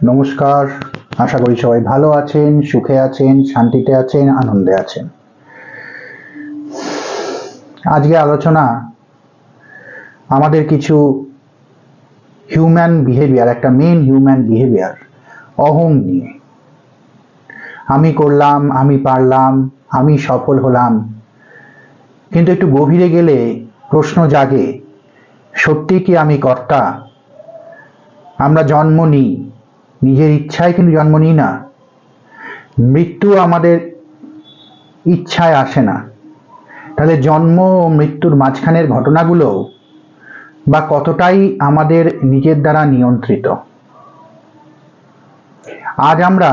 নমস্কার, আশা করি সবাই ভালো আছেন, সুখে আছেন, শান্তিতে আছেন, আনন্দে আছেন। আজকে আলোচনা আমাদের কিছু হিউম্যান বিহেভিয়ার, একটা মেন হিউম্যান বিহেভিয়ার অহং নিয়ে। আমি করলাম, আমি পারলাম, আমি সফল হলাম, কিন্তু একটু গভীরে গেলে প্রশ্ন জাগে, সত্যি কি আমি কর্তা? আমরা জন্ম নিই, নিজের ইচ্ছায় কিন্তু জন্ম নিই না। মৃত্যু আমাদের ইচ্ছায় আসে না। তাহলে জন্ম ও মৃত্যুর মাঝখানের ঘটনাগুলো বা কতটাই আমাদের নিজের দ্বারা নিয়ন্ত্রিত। আজ আমরা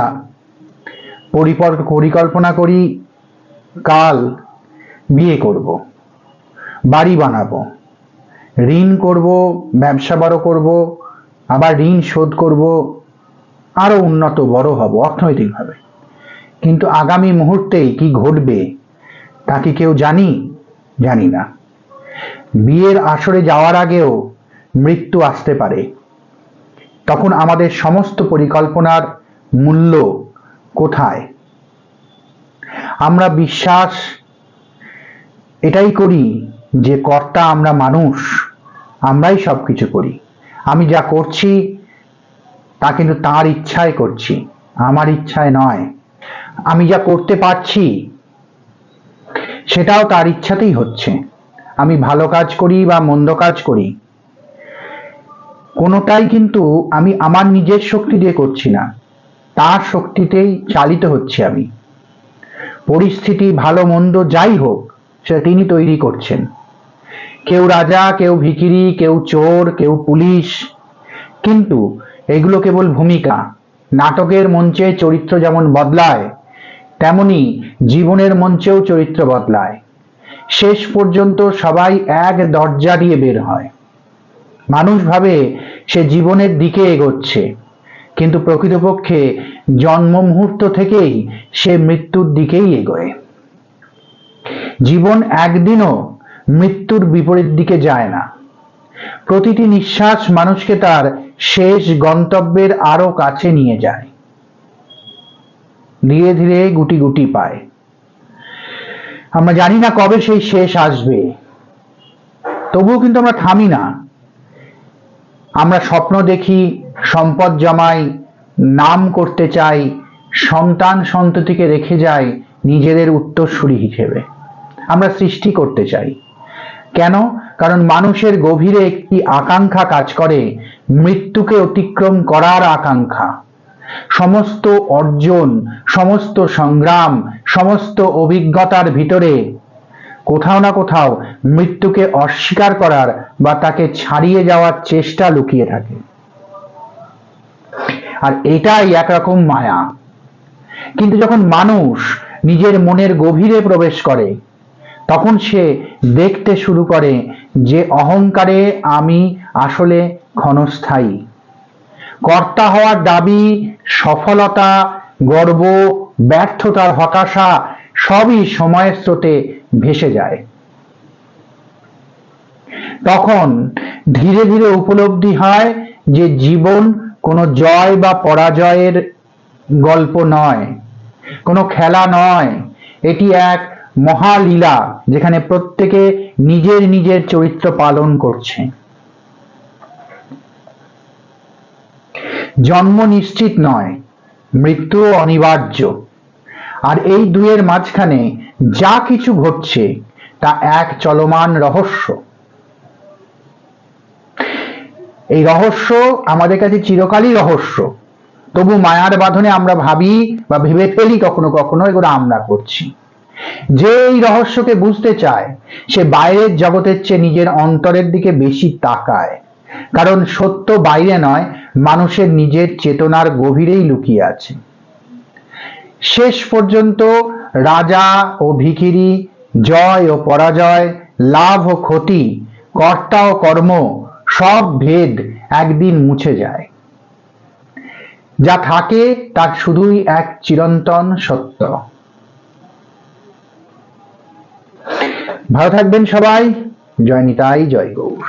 পরিকল্পনা করি কাল বিয়ে করব, বাড়ি বানাবো, ঋণ করব, ব্যবসা বড় করব, আবার ঋণ শোধ করব, আরো উন্নত বড় হব অর্থনৈতিকভাবে। কিন্তু আগামী মুহূর্তেই কি ঘটবে তা কি কেউ জানি না। বিয়ের আসরে যাওয়ার আগেও মৃত্যু আসতে পারে। তখন আমাদের সমস্ত পরিকল্পনার মূল্য কোথায়? আমরা বিশ্বাস এটাই করি যে কর্তা আমরা মানুষ, আমরাই সবকিছু করি। আমি যা করছি তা কিন্তু তার ইচ্ছায় করছি, আমার ইচ্ছায় নয়। আমি যা করতে পারছি সেটাও তার ইচ্ছাতেই হচ্ছে। আমি ভালো কাজ করি বা মন্দ কাজ করি, কোনোটাই কিন্তু আমি আমার নিজের শক্তি দিয়ে করছি না, তার শক্তিতেই চালিত হচ্ছে আমি। পরিস্থিতি ভালো মন্দ যাই হোক সেটা তিনি তৈরি করছেন। কেউ রাজা, কেউ ভিখিরি, কেউ চোর, কেউ পুলিশ, কিন্তু এগুলো কেবল ভূমিকা। নাটকের মঞ্চে চরিত্র যেমন বদলায়, তেমনি জীবনের মঞ্চেও চরিত্র বদলায়। শেষ পর্যন্ত সবাই এক দরজা দিয়ে বের হয়। মানুষ ভাবে সে জীবনের দিকে এগোচ্ছে, কিন্তু প্রকৃতপক্ষে জন্ম মুহূর্ত থেকেই সে মৃত্যুর দিকেই এগোয়। জীবন একদিনও মৃত্যুর বিপরীত দিকে যায় না। প্রতিটি নিঃশ্বাস মানুষকে তার শেষ গন্তব্যের আরো কাছে নিয়ে যায়। ধীরে ধীরে গুটি গুটি পায়। আমরা জানি না কবে সেই শেষ আসবে, তবুও কিন্তু আমরা থামি না। আমরা স্বপ্ন দেখি, সম্পদ জমাই, নাম করতে চাই, সন্তান সন্ততিকে রেখে যাই নিজেদের উত্তরসূরি হিসেবে। আমরা সৃষ্টি করতে চাই। কেন? কারণ মানুষের গভীরে একটি আকাঙ্ক্ষা কাজ করে, মৃত্যুকে অতিক্রম করার আকাঙ্ক্ষা। সমস্ত অর্জন, সমস্ত সংগ্রাম, সমস্ত অভিজ্ঞতার ভিতরে কোথাও না কোথাও মৃত্যুকে অস্বীকার করার বা তাকে ছাড়িয়ে যাওয়ার চেষ্টা লুকিয়ে থাকে। আর এটাই একরকম মায়া। কিন্তু যখন মানুষ নিজের মনের গভীরে প্রবেশ করে, তখন সে দেখতে শুরু করে যে অহংকারে আমি আসলে ক্ষণস্থায়ী। কর্তা হওয়ার দাবি, সফলতা, গর্ব, ব্যর্থতার হতাশা সবই সময়ের স্রোতে ভেসে যায়। তখন ধীরে ধীরে উপলব্ধি হয় যে জীবন কোনো জয় বা পরাজয়ের গল্প নয়, কোনো খেলা নয়। এটি এক মহালীলা, যেখানে প্রত্যেকে নিজের নিজের চরিত্র পালন করছে। জন্ম নিশ্চিত নয়, মৃত্যু অনিবার্য। আর এই দুয়ের মাঝখানে যা কিছু ঘটছে তা এক চলমান রহস্য। এই রহস্য আমাদের কাছে চিরকালই রহস্য। তবু মায়ার বাঁধনে আমরা ভাবি বা ভেবে ফেলি কখনো কখনো এগুলো আমরা করছি। যে এই রহস্যকে বুঝতে চায় সে বাইরের জগতের চেয়ে নিজের অন্তরের দিকে বেশি তাকায়। কারণ সত্য বাইরে নয়, মানুষের নিজের চেতনার গভীরেই লুকিয়ে আছে। শেষ পর্যন্ত রাজা ও ভিখিরি, জয় ও পরাজয়, লাভ ও ক্ষতি, কর্তা ও কর্ম, সব ভেদ একদিন মুছে যায়। যা থাকে তা শুধুই এক চিরন্তন সত্য। ভালো থাকবেন সবাই। জয় নিতাই, জয় গৌর।